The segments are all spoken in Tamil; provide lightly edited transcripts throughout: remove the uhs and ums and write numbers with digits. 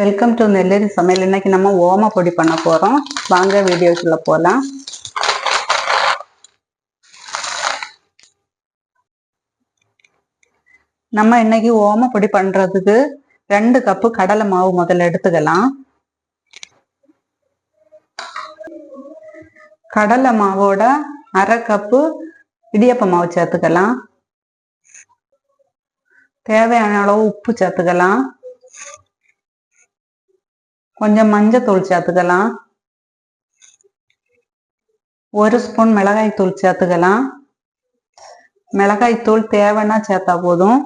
வெல்கம் டு நெல்லேரி சமையல். இன்னைக்கு நம்ம ஓம பொடி பண்ண போறோம். வாங்க வீடியோக்குள்ள போலாம். நம்ம இன்னைக்கு ஓம பொடி பண்றதுக்கு 2 கப்பு கடலை மாவு முதல்ல எடுத்துக்கலாம். கடலை மாவோட 1/2 கப்பு இடியப்ப மாவு சேர்த்துக்கலாம். தேவையான அளவு உப்பு சேர்த்துக்கலாம். கொஞ்சம் மஞ்சத்தூள் சேர்த்துக்கலாம். 1 ஸ்பூன் மிளகாய் தூள் சேர்த்துக்கலாம். மிளகாய் தூள் தேவைன்னா சேர்த்தா போதும்.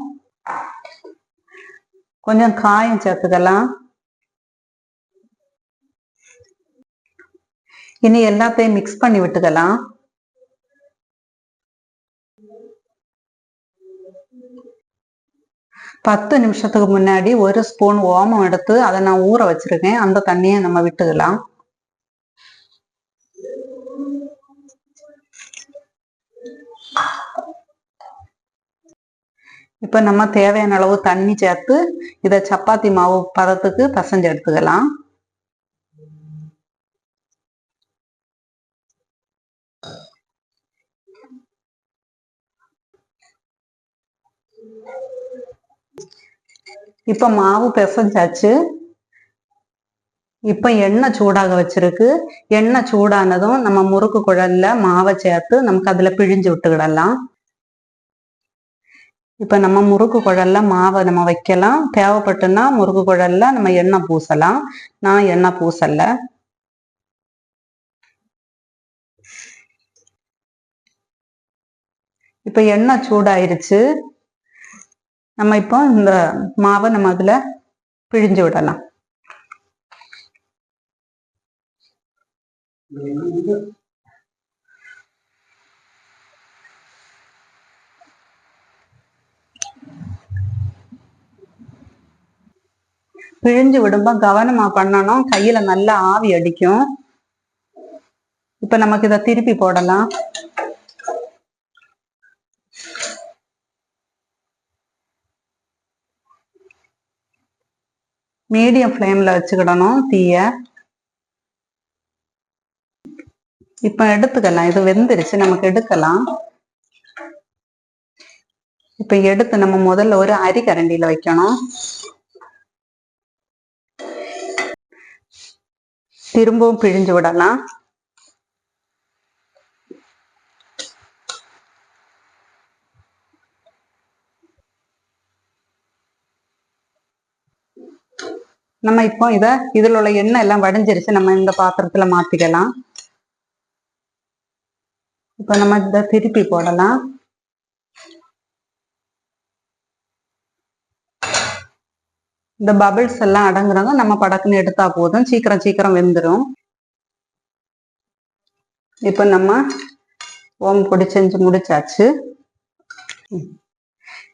கொஞ்சம் காயம் சேர்த்துக்கலாம். இனி எல்லாத்தையும் மிக்ஸ் பண்ணி விட்டுக்கலாம். பத்து நிமிஷத்துக்கு முன்னாடி 1 ஸ்பூன் ஓமம் எடுத்து அதை நான் ஊற வச்சிருக்கேன். அந்த தண்ணியை நம்ம விட்டுக்கலாம். இப்ப நம்ம தேவையான அளவு தண்ணி சேர்த்து இதை சப்பாத்தி மாவு பதத்துக்கு பிசைஞ்சு எடுத்துக்கலாம். இப்ப மாவு பிசைஞ்சாச்சு. இப்ப எண்ணெய் சூடாக வச்சிருக்கு. எண்ணெய் சூடானதும் நம்ம முறுக்கு குழல்ல மாவை சேர்த்து நமக்கு அதுல பிழிஞ்சு விட்டுக்கிடலாம். இப்ப நம்ம முறுக்கு குழல்ல மாவை நம்ம வைக்கலாம். தேவைப்பட்டுன்னா முறுக்கு குழல்ல நம்ம எண்ணெய் பூசலாம். நான் எண்ணெய் பூசல. இப்ப எண்ணெய் சூடாயிருச்சு. நம்ம இப்போ இந்த மாவை நம்ம அதுல பிழிஞ்சு விடலாம். பிழிஞ்சு விடும்போது கவனமா பண்ணணும். கையில நல்லா ஆவி அடிக்கும். இப்ப நமக்கு இதை திருப்பி போடலாம். மீடியம் ஃப்ளேம்ல வச்சுக்கிடணும் தீய. இப்ப எடுத்துக்கலாம். இது வெந்துருச்சு, நமக்கு எடுக்கலாம். இப்ப எடுத்து நம்ம முதல்ல ஒரு அரிக்கரண்டியில வைக்கணும். திரும்பவும் பிழிஞ்சு விடலாம். நம்ம இப்போ இதுல உள்ள எண்ணெய் எல்லாம் வடிஞ்சிருச்சு. நம்ம இந்த பாத்திரத்துல மாத்திக்கலாம். இப்ப நம்ம இதை திருப்பி போடலாம். இந்த பபிள்ஸ் எல்லாம் அடங்குறாங்க. நம்ம படக்குன்னு எடுத்தா போதும். சீக்கிரம் வெந்துடும். இப்ப நம்ம ஓம பொடி செஞ்சு முடிச்சாச்சு.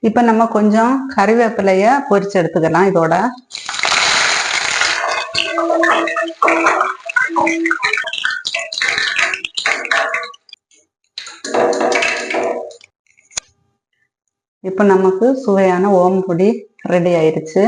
இப்ப நம்ம கொஞ்சம் கறிவேப்பிலைய பொரிச்சு எடுத்துக்கலாம். இதோட இப்ப நமக்கு சுவையான ஓம பொடி ரெடி ஆயிருச்சு.